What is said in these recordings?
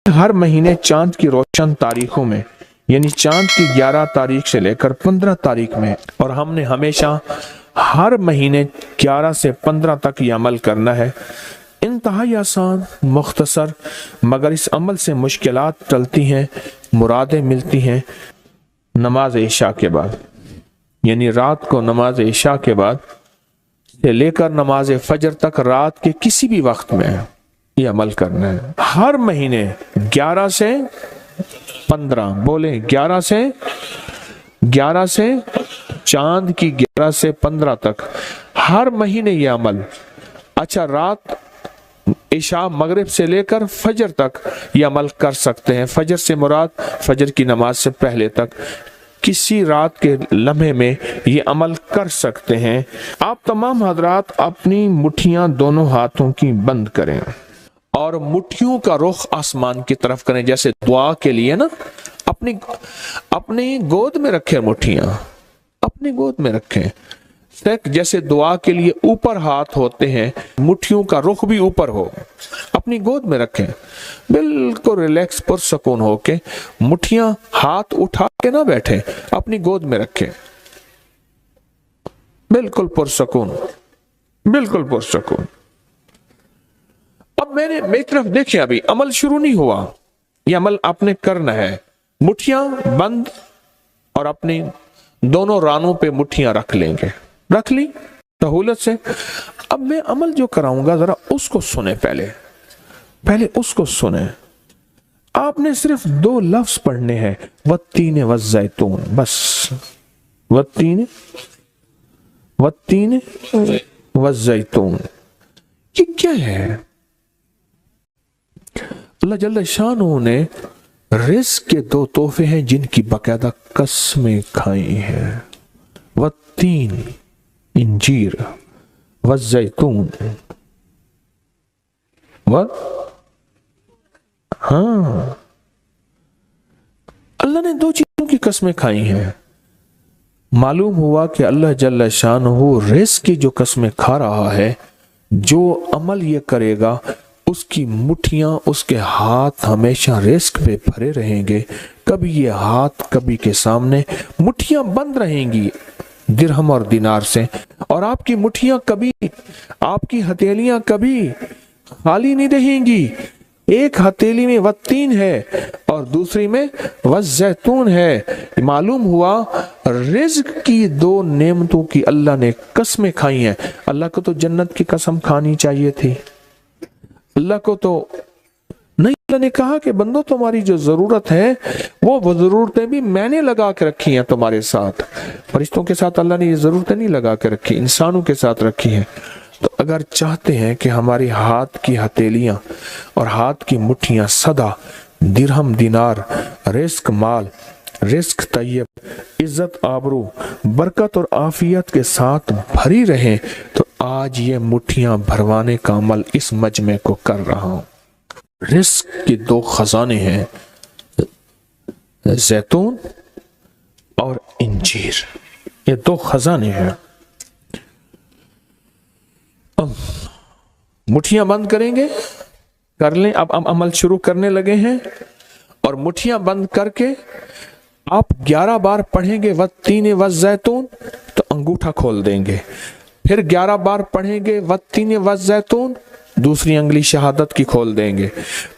हर महीने चांद की रोशन तारीखों में, यानी चांद की 11 तारीख से लेकर 15 तारीख में, और हमने हमेशा हर महीने 11 से 15 तक ये अमल करना है। इंतहाई आसान, मुख्तसर, मगर इस अमल से मुश्किलात टलती हैं, मुरादें मिलती हैं। नमाज इशा के बाद, यानी रात को नमाज इशा के बाद से लेकर नमाज फजर तक रात के किसी भी वक्त में ये अमल करना है। हर महीने 11 से 15, बोले 11 से चांद की 11 से 15 तक हर महीने ये अमल। अच्छा, रात इशा मगरिब से लेकर फजर तक ये अमल कर सकते हैं। फजर से मुराद फजर की नमाज से पहले तक किसी रात के लम्हे में ये अमल कर सकते हैं। आप तमाम हजरात अपनी मुट्ठियां दोनों हाथों की बंद करें और मुट्ठियों का रुख आसमान की तरफ करें, जैसे दुआ के लिए ना अपनी गोद में रखें, मुट्ठियां अपनी गोद में रखें। जैसे दुआ के लिए ऊपर हाथ होते हैं, मुट्ठियों का रुख भी ऊपर हो, अपनी गोद में रखें। बिल्कुल रिलैक्स पुरसकून होके, मुट्ठियां हाथ उठा के ना बैठे, अपनी गोद में रखें। बिल्कुल पुरसकून, बिल्कुल पुरसकून। अब मेरी तरफ देखिए, अभी अमल शुरू नहीं हुआ, यह अमल आपने करना है। मुट्ठियां बंद और अपनी दोनों रानों पे मुट्ठियां रख लेंगे, रख ली सहूलत से। अब मैं अमल जो कराऊंगा जरा उसको सुने, पहले उसको सुने। आपने सिर्फ 2 लफ्ज पढ़ने हैं, वत्तीन वज़ैतून, बस वत्तीन वज़ैतून। ये क्या है? अल्लाह जल्ल शानहू ने रिज़्क़ के 2 तोहफे हैं जिनकी बाकायदा कसमें खाई हैं। वत्तीन इंजीर, वज़ैतून, हाँ, अल्लाह ने 2 चीजों की कसमें खाई हैं। मालूम हुआ कि अल्लाह जल्ल शानहू रिज़्क़ की जो कसमें खा रहा है, जो अमल ये करेगा उसकी मुट्ठियां, उसके हाथ हमेशा रिज़्क़ पे भरे रहेंगे। कभी ये हाथ कभी के सामने, मुट्ठियां बंद रहेंगी दिरहम और दिनार से, और आपकी मुट्ठियां कभी, आपकी हथेलियां कभी खाली नहीं रहेंगी। एक हथेली में वत्तीन है और दूसरी में वज़ैतून है। मालूम हुआ रिज़्क़ की 2 नेमतों की अल्लाह ने कसमें खाई हैं। अल्लाह को तो जन्नत की कसम खानी चाहिए थी, अल्लाह को तो नहीं। अल्लाह ने कहा कि बंदो, तुम्हारी जो जरूरत है वो जरूरतें भी मैंने लगा के रखी हैं तुम्हारे साथ। फरिश्तों के साथ अल्लाह ने ये जरूरतें नहीं लगा के रखी, इंसानों के साथ रखी हैं। तो अगर चाहते हैं कि हमारी हाथ की हथेलियां और हाथ की मुट्ठियां सदा दिरहम, दिनार, रिज़्क़ माल, रिज़्क़ तैयब, इज्जत, आबरू, बरकत और आफियत के साथ भरी रहें, तो आज ये मुट्ठियां भरवाने का अमल इस मजमे को कर रहा हूं। रिज़्क़ के 2 खजाने हैं, जैतून और इंजीर, ये 2 खजाने हैं। अब मुट्ठियां बंद करेंगे, कर लें। अब हम अमल शुरू करने लगे हैं, और मुट्ठियां बंद करके आप 11 बार पढ़ेंगे वत्तीन वज़ैतून, तो अंगूठा खोल देंगे। फिर 11 बार पढ़ेंगे वत्तीन वज़ैतून, दूसरी अंगुली शहादत की खोल देंगे।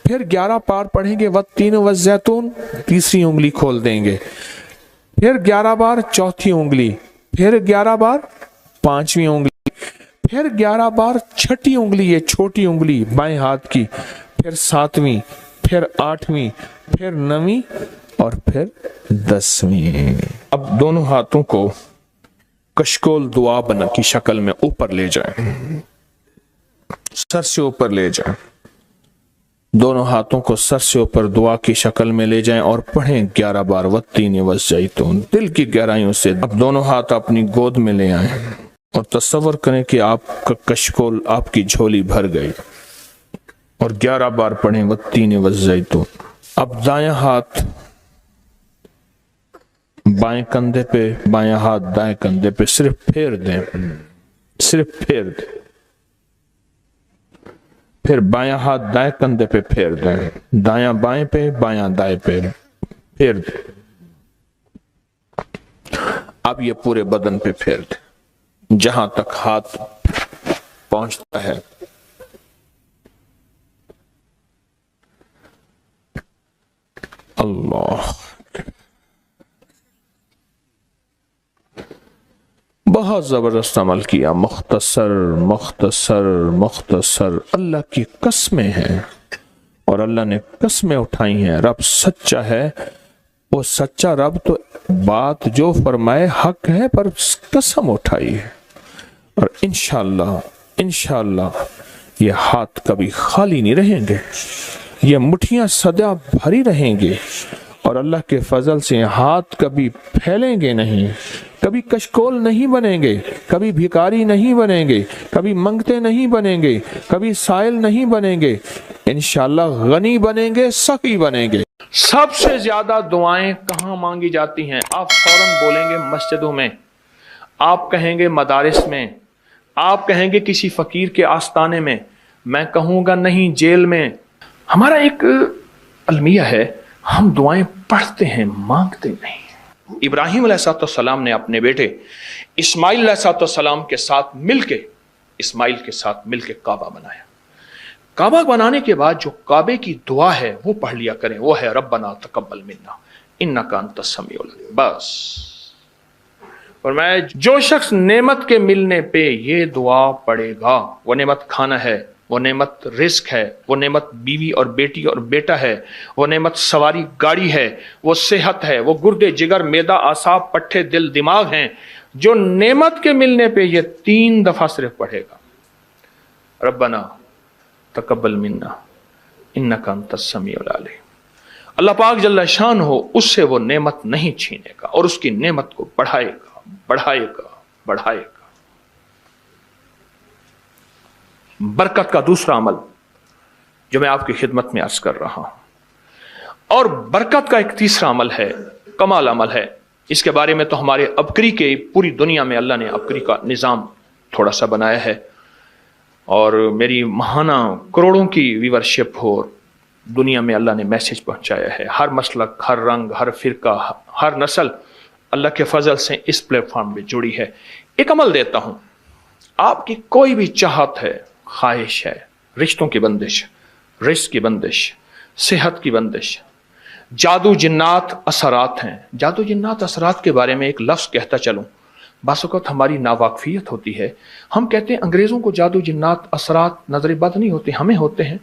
फिर 11 बार पढ़ेंगे वत्तीन वज़ैतून, तीसरी उंगली खोल देंगे। फिर 11 बार चौथी उंगली, फिर 11 बार 5वीं उंगली, फिर 11 बार छठी उंगली, ये छोटी उंगली बाएं हाथ की, फिर 7वीं, फिर 8वीं, फिर 9वीं और फिर 10वीं। अब दोनों हाथों को कशकोल दुआ बना की शक्ल में ऊपर ले जाएं, सर से ऊपर ले जाएं। दोनों हाथों को सर से ऊपर दुआ की शक्ल में ले जाएं और पढ़ें 11 बार वत्तीन वज़ैतून, दिल की गहराइयों से। अब दोनों हाथ अपनी गोद में ले आएं और तस्वर करें कि आपका कशकोल, आपकी झोली भर गई, और 11 बार पढ़ें वत्तीन वज़ैतून। अब दायां हाथ बाएं कंधे पे, बायां हाथ दाएं कंधे पे, सिर्फ फेर दें, सिर्फ फेर दें। फिर बायां हाथ दाएं कंधे पे फेर दें, दायां बाएं पे, बायां दाएं पे फेर दें। अब ये पूरे बदन पे फेर दें जहां तक हाथ पहुंचता है। अल्लाह, बहुत जबरदस्त अमल किया। मुख्तसर मुख्तसर मुख्तसर, अल्लाह की कसमें हैं और अल्लाह ने कसमें उठाई हैं। रब सच्चा है, वो सच्चा रब तो बात जो फरमाए हक है, पर कसम उठाई है। और इंशाअल्लाह इंशाअल्लाह ये हाथ कभी खाली नहीं रहेंगे, ये मुट्ठियां सदा भरी रहेंगे और अल्लाह के फजल से हाथ कभी फैलेंगे नहीं, कभी कशकोल नहीं बनेंगे, कभी भिखारी नहीं बनेंगे, कभी मंगते नहीं बनेंगे, कभी साइल नहीं बनेंगे, इंशाअल्लाह गनी बनेंगे, सकी बनेंगे। सबसे ज्यादा दुआएं कहाँ मांगी जाती हैं? आप फौरन बोलेंगे मस्जिदों में, आप कहेंगे मदारिस में, आप कहेंगे किसी फकीर के आस्ताने में, मैं कहूँगा नहीं जेल में। हमारा एक अलमिया है, हम दुआएं पढ़ते हैं, मांगते नहीं। इब्राहिम अलैहिस्सलाम ने अपने बेटे इस्माइल अलैहिस्सलाम के साथ मिलके काबा बनाया। काबा बनाने के बाद जो काबे की दुआ है वो पढ़ लिया करें, वो है रब्बना तकब्बल मिन्ना इन्नका अंतस समीउल अलीम। बस। और मैं जो शख्स नेमत के मिलने पे ये दुआ पढ़ेगा, वो नेमत खाना है, वो नेमत रिस्क है, वो नेमत बीवी और बेटी और बेटा है, वो नेमत सवारी गाड़ी है, वो सेहत है, वो गुर्दे जिगर मैदा आसाब पट्ठे दिल दिमाग हैं, जो नेमत के मिलने पे ये 3 दफा सिर्फ पढ़ेगा, रब्बना तकब्बल मिन्ना इन्नका अंतस समीउल अलीम, अल्लाह पाक जल्ला शान हो उससे वो नेमत नहीं छीनेगा और उसकी नेमत को बढ़ाएगा बढ़ाएगा बढ़ाएगा। बरकत का दूसरा अमल जो मैं आपकी खिदमत में अर्ज कर रहा हूं, और बरकत का एक तीसरा अमल है, कमाल अमल है। इसके बारे में तो हमारे अबकरी के पूरी दुनिया में अल्लाह ने अबकरी का निज़ाम थोड़ा सा बनाया है, और मेरी महाना करोड़ों की व्यूवरशिप हो, दुनिया में अल्लाह ने मैसेज पहुंचाया है। हर मसलक, हर रंग, हर फिरका, हर नस्ल अल्लाह के फजल से इस प्लेटफॉर्म में जुड़ी है। एक अमल देता हूं, आपकी कोई भी चाहत है, ख्वाहिश है, रिश्तों की बंदिश, रिस्क की बंदिश, सेहत की बंदिश, जादू जिन्नात असरात हैं। जादू जिन्नात असरात के बारे में एक लफ्ज़ कहता चलूं, बासुकत हमारी नावाकफियत होती है। हम कहते हैं अंग्रेज़ों को जादू जिन्नात असरात नजर बद नहीं होते, हमें होते हैं।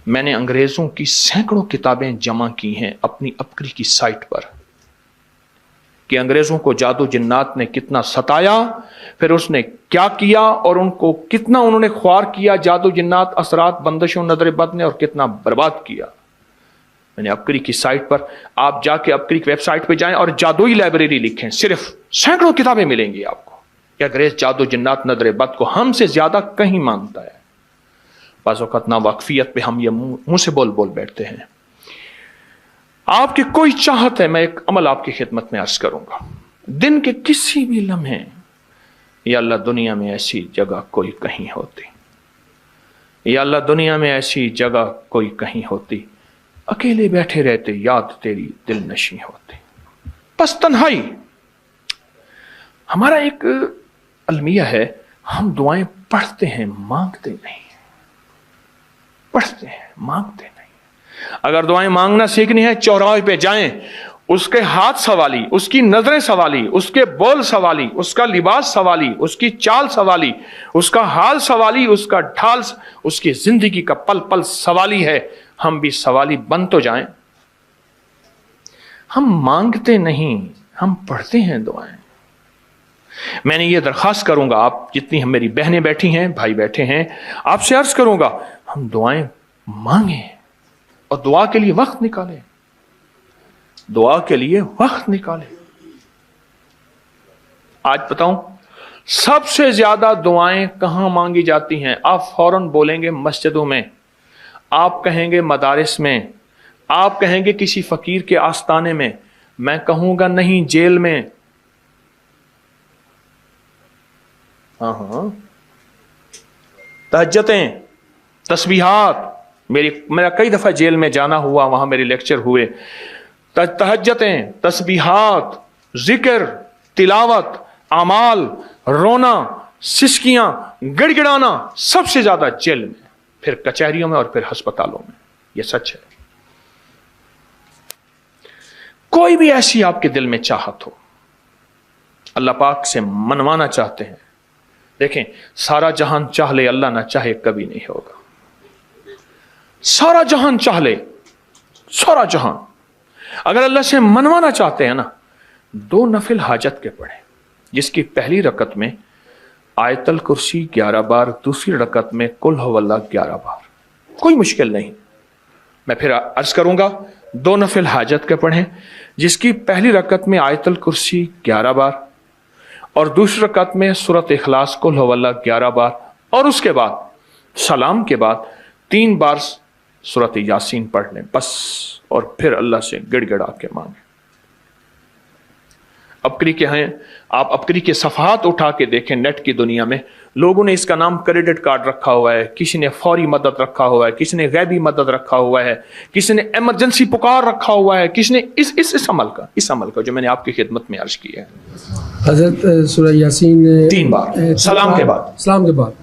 मैंने अंग्रेज़ों की सैकड़ों किताबें जमा की हैं अपनी अबकरी की साइट पर कि अंग्रेज़ों को जादू जिन्नात ने कितना सताया, फिर उसने क्या किया और उनको कितना उन्होंने ख्वार किया जादू जिन्नात असरात बंदिशों नजर बद ने, और कितना बर्बाद किया। मैंने अबकरी की साइट पर, आप जाके अबकरी की वेबसाइट पे जाएं और जादुई लाइब्रेरी लिखें, सिर्फ सैकड़ों किताबें मिलेंगी आपको कि अंग्रेज जादू जिन्नात नजर बद को हमसे ज्यादा कहीं मानता है। बाज़ औक़ात नावाकफियत पे हम ये मुंह से बोल बोल बैठते हैं। आपकी कोई चाहत है, मैं एक अमल आपकी खिदमत में अर्ज करूंगा, दिन के किसी भी लम्हे, या अल्लाह दुनिया में ऐसी जगह कोई कहीं होती, या अल्लाह दुनिया में ऐसी जगह कोई कहीं होती, अकेले बैठे रहते याद तेरी दिल नशी होती, बस तन्हाई। हमारा एक अलमिया है, हम दुआएं पढ़ते हैं, मांगते नहीं, पढ़ते हैं, मांगते नहीं। अगर दुआएं मांगना सीखनी है, चौराहे पे जाएं, उसके हाथ सवाली, उसकी नजरें सवाली, उसके बोल सवाली, उसका लिबास सवाली, उसकी चाल सवाली, उसका हाल सवाली, उसका ढाल, उसकी जिंदगी का पल पल सवाली है। हम भी सवाली बन तो जाएं। हम मांगते नहीं, हम पढ़ते हैं दुआएं। मैंने ये दरखास्त करूंगा, आप जितनी हम मेरी बहनें बैठी हैं, भाई बैठे हैं, आपसे अर्ज करूंगा, हम दुआएं मांगें और दुआ के लिए वक्त निकालें, दुआ के लिए वक्त निकालें। आज बताऊं सबसे ज्यादा दुआएं कहां मांगी जाती हैं? आप फौरन बोलेंगे मस्जिदों में, आप कहेंगे मदारिस में, आप कहेंगे किसी फकीर के आस्ताने में, मैं कहूंगा नहीं जेल में। हाँ, तहज्जुदें, तस्बीहात, मेरा कई दफ़ा जेल में जाना हुआ, वहाँ मेरे लेक्चर हुए, तहज्जुदें, तस्बीहात, जिक्र, तिलावत, अमाल, रोना, सिसकियाँ, गिड़गिड़ाना, सबसे ज़्यादा जेल में, फिर कचहरियों में और फिर अस्पतालों में। यह सच है। कोई भी ऐसी आपके दिल में चाहत हो, अल्लाह पाक से मनवाना चाहते हैं, देखें, सारा जहान चाह ले, अल्लाह ना चाहे कभी नहीं होगा। सारा जहान चाह ले, सारा जहान, अगर अल्लाह से मनवाना चाहते हैं ना, 2 नफिल हाजत के पढ़े, जिसकी पहली रकत में आयतल कुर्सी 11 बार, दूसरी रकत में कुल हुवल्लाह 11 बार, कोई मुश्किल नहीं। मैं फिर अर्ज करूंगा, 2 नफिल हाजत के पढ़ें, जिसकी पहली रकत में आयतल कुर्सी 11 बार और दूसरी रकत में सूरत इखलास कुल हुवल्लाह 11 बार, और उसके बाद सलाम के बाद 3 बार सूरत यासीन पढ़ लें बस, और फिर अल्लाह से गिड़गिड़ा के मांगे। अबकरी के हैं, आप अबकरी के सफ़हात उठा के देखें, नेट की दुनिया में लोगों ने इसका नाम क्रेडिट कार्ड रखा हुआ है, किसी ने फौरी मदद रखा हुआ है, किसी ने गैबी मदद रखा हुआ है, किसी ने इमरजेंसी पुकार रखा हुआ है, किसी ने इस अमल का जो मैंने आपकी खिदमत में अर्ज किया है। हजरत सूरह यासीन 3 बार सलाम के बाद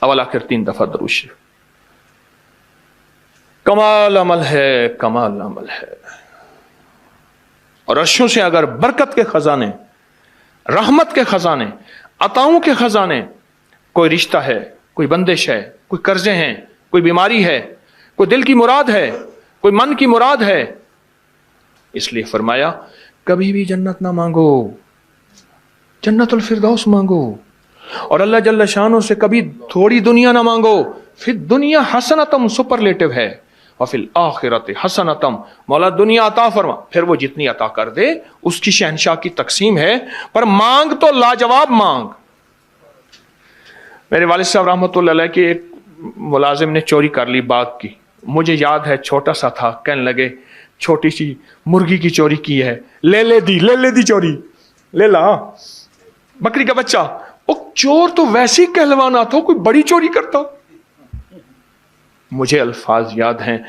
अवल आखिर 3 दफा दरूद शरीफ। कमाल अमल है, कमाल अमल है। और अर्शों से अगर बरकत के खजाने, रहमत के खजाने, अताओं के खजाने, कोई रिश्ता है, कोई बंदिश है, कोई कर्जे हैं, कोई बीमारी है, कोई दिल की मुराद है, कोई मन की मुराद है, इसलिए फरमाया कभी भी जन्नत ना मांगो, जन्नतुल फिरदौस मांगो, और अल्लाह जल्ल शानो से कभी थोड़ी दुनिया ना मांगो। फिर दुनिया हसनतम सुपरलेटिव है, और फिर आखिरत हसनतम, मौला दुनिया अता फरमा, फिर वो जितनी अता कर दे उसकी शहनशाह की तकसीम है, पर मांग तो लाजवाब मांग। मेरे वालिद साहब रहमतुल्लाह अलैह के एक मुलाजिम ने चोरी कर ली बाग की, मुझे याद है छोटा सा था, कहने लगे छोटी सी मुर्गी की चोरी की है, ले ले दी चोरी, ले ला बकरी का बच्चा। वो चोर तो वैसे ही कहलवाना था, कोई बड़ी चोरी करता। मुझे अल्फाज याद हैं।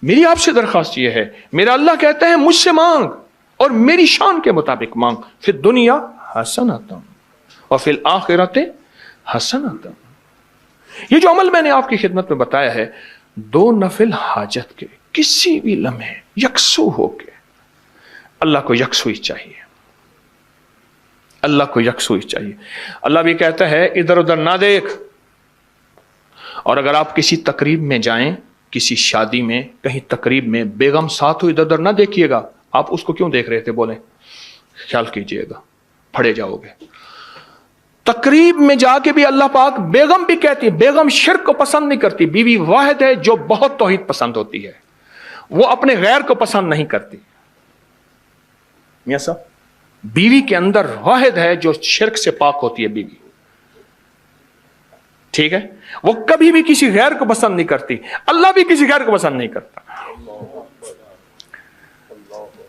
मेरी आपसे दरखास्त यह है, मेरा अल्लाह कहता है मुझसे मांग और मेरी शान के मुताबिक मांग, फिर दुनिया हसनतम और फिर आखिरत हसनतम। ये जो अमल मैंने आपकी खिदमत में बताया है, 2 नफिल हाजत के किसी भी लम्हे यकसू होके, अल्लाह को यकसुई चाहिए, अल्लाह को यकसुई चाहिए। अल्लाह भी कहता है इधर उधर ना देख। और अगर आप किसी तकरीब में जाएं, किसी शादी में, कहीं तकरीब में बेगम साथ हो, इधर उधर ना देखिएगा। आप उसको क्यों देख रहे थे, बोले ख्याल कीजिएगा, फड़े जाओगे। तकरीब में जाके भी अल्लाह पाक बेगम भी कहती है, बेगम शिर्क को पसंद नहीं करती, बीवी वाहिद है जो बहुत तौहीद पसंद होती है, वो अपने गैर को पसंद नहीं करती। मियां साहब, बीवी के अंदर वाहिद है जो शिर्क से पाक होती है बीवी, ठीक है, वो कभी भी किसी गैर को पसंद नहीं करती, अल्लाह भी किसी गैर को पसंद नहीं करता।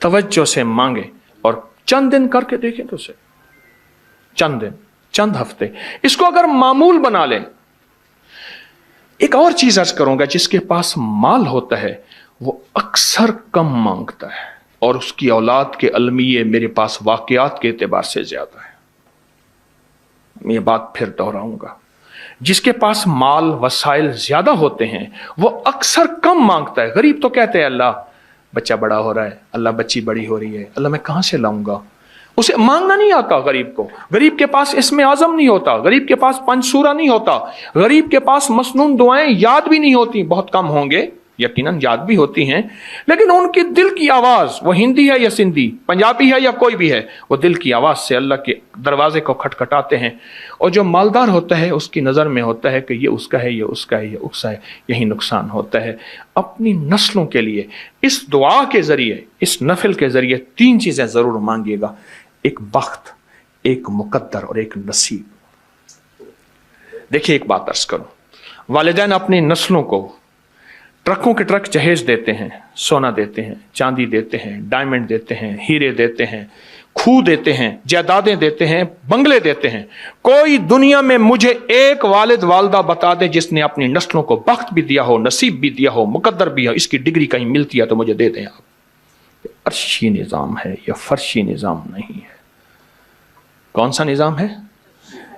तवज्जो से मांगे और चंद दिन करके देखें तो से, चंद दिन, चंद हफ्ते, इसको अगर मामूल बना लें। एक और चीज अर्ज करूंगा, जिसके पास माल होता है वो अक्सर कम मांगता है, और उसकी औलाद के अलमिये मेरे पास वाकयात के एतबार से ज्यादा है। मैं ये बात फिर दोहराऊंगा, जिसके पास माल वसाइल ज्यादा होते हैं वो अक्सर कम मांगता है। गरीब तो कहते हैं अल्लाह बच्चा बड़ा हो रहा है, अल्लाह बच्ची बड़ी हो रही है, अल्लाह मैं कहां से लाऊंगा। उसे मांगना नहीं आता गरीब को। गरीब के पास इसमें आजम नहीं होता, गरीब के पास पंचसूरा नहीं होता, गरीब के पास मसनून दुआएं याद भी नहीं होती, बहुत कम होंगे, यकीनन याद भी होती हैं, लेकिन उनकी दिल की आवाज, वो हिंदी है या सिंधी, पंजाबी है या कोई भी है, वो दिल की आवाज से अल्लाह के दरवाजे को खटखटाते हैं। और जो मालदार होता है उसकी नजर में होता है कि ये उसका है, ये उसका है, ये उसका है, यही नुकसान होता है। अपनी नस्लों के लिए इस दुआ के जरिए, इस नफिल के जरिए 3 चीजें जरूर मांगिएगा, एक बख्त, एक मुकद्दर और एक नसीब। देखिए एक बात अर्ज करूं, वालिदैन अपनी नस्लों को ट्रकों के ट्रक जहेज देते हैं, सोना देते हैं, चांदी देते हैं, डायमंड देते हैं, हीरे देते हैं, खूह देते हैं, जायदादें देते हैं, बंगले देते हैं, कोई दुनिया में मुझे एक वालिद वालदा बता दे जिसने अपनी नस्लों को बख्त भी दिया हो, नसीब भी दिया हो, मुकद्दर भी हो, इसकी डिग्री कहीं मिलती है तो मुझे दे दें आप। अर्शी निज़ाम है, यह फर्शी निज़ाम नहीं है। कौन सा निज़ाम है?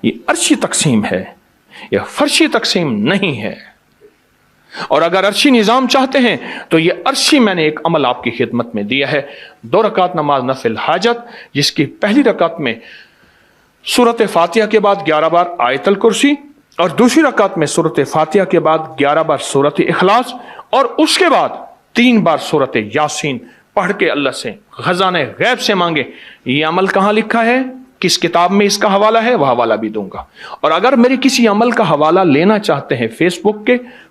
ये अर्शी तकसीम है, यह फर्शी तकसीम नहीं है। और अगर अर्शी निज़ाम चाहते हैं तो ये अर्शी मैंने एक अमल आपकी खिदमत में दिया है। 2 रकात नमाज नफिल हाजत, जिसकी पहली रकात में सूरत फातिहा के बाद 11 बार आयतल कुर्सी, और दूसरी रकात में सूरत फातिहा के बाद 11 बार सूरत इखलास, और उसके बाद 3 बार सूरत यासीन पढ़ के अल्लाह से खजाने गैब से मांगे। ये अमल कहाँ लिखा है, किस किताब में इसका हवाला है, वह हवाला भी दूंगा। और अगर मेरे किसी अमल का हवाला लेना चाहते हैं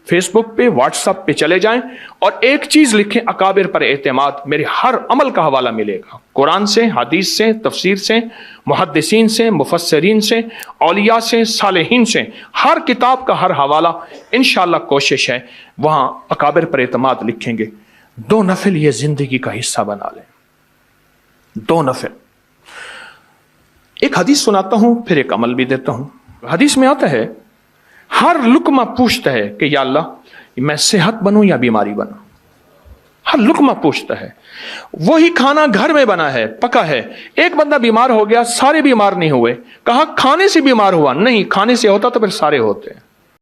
फेसबुक पे व्हाट्सएप पे चले जाएं और एक चीज लिखें, अकाबिर पर एतमाद, मेरे हर अमल का हवाला मिलेगा, कुरान से, हदीस से, तफसीर से, मुहद्दिसीन से, मुफस्सरीन से, औलिया से, सालेहीन से, हर किताब का हर हवाला इंशाअल्लाह कोशिश है वहां अकाबिर पर एतमाद लिखेंगे। 2 नफिल ये जिंदगी का हिस्सा बना लें, 2 नफिल। एक हदीस सुनाता हूं, फिर एक अमल भी देता हूं। हदीस में आता है, हर लुकमा पूछता है कि या अल्लाह मैं सेहत बनूं या बीमारी बनूं। हर लुकमा पूछता है। वही खाना घर में बना है, पका है, एक बंदा बीमार हो गया, सारे बीमार नहीं हुए। कहा खाने से बीमार हुआ, नहीं, खाने से होता तो फिर सारे होते हैं।